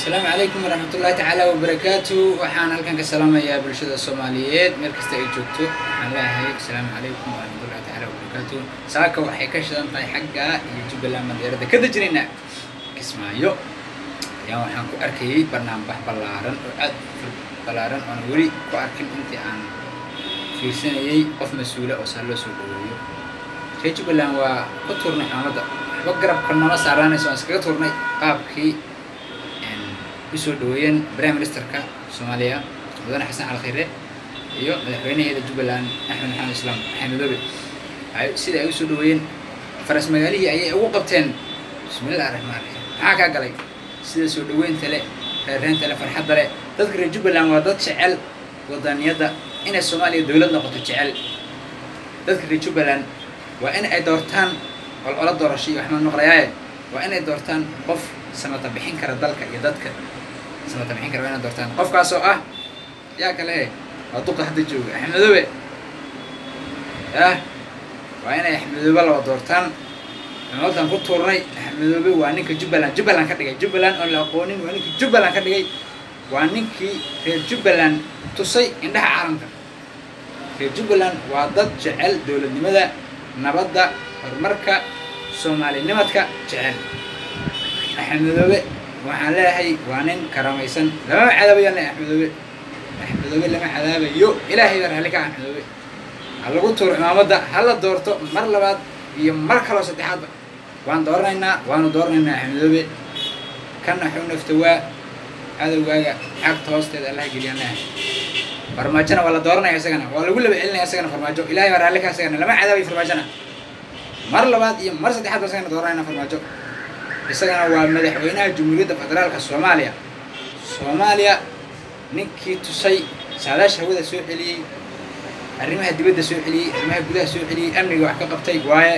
السلام عليكم ورحمة الله تعالى وبركاته. وحنا هلكن كسلام يا بلشدة الصوماليات مركز تأجوكتو. حنا هاي السلام عليكم ورحمة الله تعالى وبركاته. ساكا وحي كشدان طاي حقا يجيب لنا مديرة كذا جرينا كسمايو يا وحنا كو أركي برنامج بلارن بلارن أنا وري كو أركي أنت عن في سنة قف مسؤولة وصلوا سوقيو. يجيب لنا وقطورنا حمدا بقرب كنا سعراني سوانس كطورنا قابكي بيسو دوين بريم مينستركا سوماليا مدن حسن على خيره iyo madaxweynaha Jubbaland Axmed Maxamed Islaam Maxamedow ay sida ay soo dhaweeyeen faras magaalihii ay ugu qabteen bismillaahir rahmaanir rahiim waxa ka galay sida soo dhaweynta leh reerinta leh farxadda leh dadka reer Jubbaland waa dad jecel wadaniyada in Soomaaliya dawlad noqoto jecel dadka reer Jubbaland waa in ay doortaan wal doorasho Axmed Noqrayaay waa in ay doortaan qof samata bixin kara dalka iyo dadka samata bixin kara inay doortaan qofkaas oo ah yaa kale waduqa hadda jooga Axmedow waa inay Axmedow la doortaan waxaan ku tuurnay Axmedow waa ninka Jubbaland ka dhigay Jubbaland oo la aqoonin waa ninka Jubbaland ka dhigay waa ninkii reer Jubbaland tusay indhaha caalamka reer Jubbaland waa dad jecel dawladnimada nabadda horumarka Soomaalinimadka jecel Axmedow waxaan leeyahay waa nin karamaysan lama cadabayo Axmedow lama cadabayo ilaahay baa halka Axmedow halagu tuuro imaamada hala doorto mar labaad iyo mar kale saddexaad waan doornaynaa Axmedow kana xunufta adawaaga xaq hoosteeda Allah geliyana farmaajana wala dooranaya isagana waa lagu laba celinaya isagana farmaajo ilaahay baa halka isagana lama cadabayo farmaajana mar labaad iyo mar saddexaad isagana dooranayna farmaajo isagana waa madaxweynaha Jamhuuriyadda Federaalka Soomaaliya ninkii tusay saadaasha hawada soo celiyay arrimaha dibadda soo celiyay arrimaha gudaha soo celiyay amniga wax ka qabtay waaye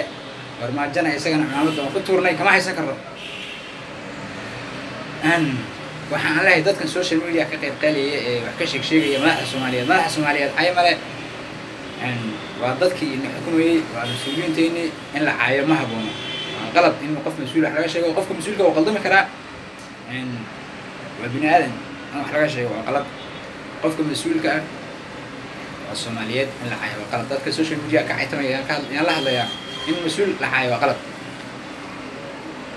farmaajana isagana caalamada ku tuurnay kama haysan karo waxaan leeyahay dadkan social media ka qayb qaaliyay ee wax ka sheegaya madaxda Soomaaliyeed ay male waa dadkii in xukumayay waa mas'uuliyiinteena in la caayo ma haboono غلط إنه قف مسؤول حلاقة شيء وقف مسؤول كوا غلطة مكرا وابن آدم أنا حلاقة شيء وغلط قف مسؤول كا الصوماليات اللي حيا وغلط ده كسوشيال ميديا كعيتم يلا هلا يا إنه مسؤول لحيا وغلط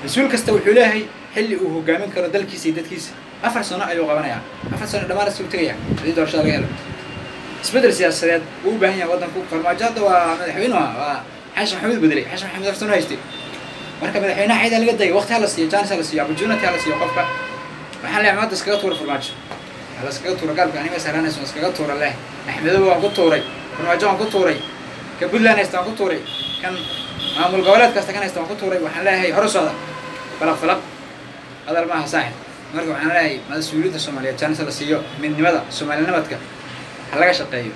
مسؤول كستوي حلاهي حلي وهو جامين كرا دل كيس يدت كيس أفر سنة أيوة غبنا يا أفر سنة دمار السوتية هذه دور شغلة يلا سبدر سياسات وبهنيا وطن فوق فرماجات ومدحوينها حاش محمد بدري حاش محمد أفسون هايستي marka madaxweynaha ciidan laga day waqti la siiyo chance la siiyo opportunity la siiyo qofka waxaan leeyahay maanta iskaga tuuro farmaajo hala iskaga tuuro galka aniga saaraanayso iskaga tuuro leh Axmedow waan ku tuuray farmaajo waan ku tuuray ka Puntland istaan ku tuuray kan maamul goboleed kasta kan istaan ku tuuray waxaan leeyahay horusooda falaq hadal ma saaxib marka waxaan leeyahay mas'uuliyadda Soomaaliyeed chance la siiyo midnimada Soomaalinimadka halaga shaqeeyo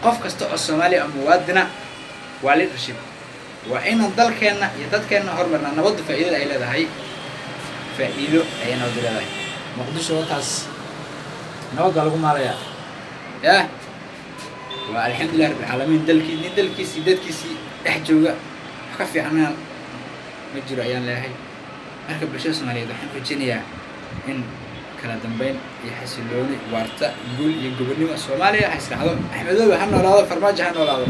qof kasta oo Soomaali ah muwaadina waa leadership وإن الضل كنا يتذكرنا هرمنا نبض فائدة إلى ذا هاي فائدة أي نبض إلى ذا مقدس وقاس نبض لكم عليها يا والحمد لله رب العالمين دل كيسي احجوجا خفي عنا مجرى أيام لا هاي أركب بشيء سمالي ذا حين فيجينيا إن كان دمبين يحسلوني وارتا يقول يقولني الصومالي حيصير هذا أحمدوا هنا ولا هذا فرماج هنا ولا هذا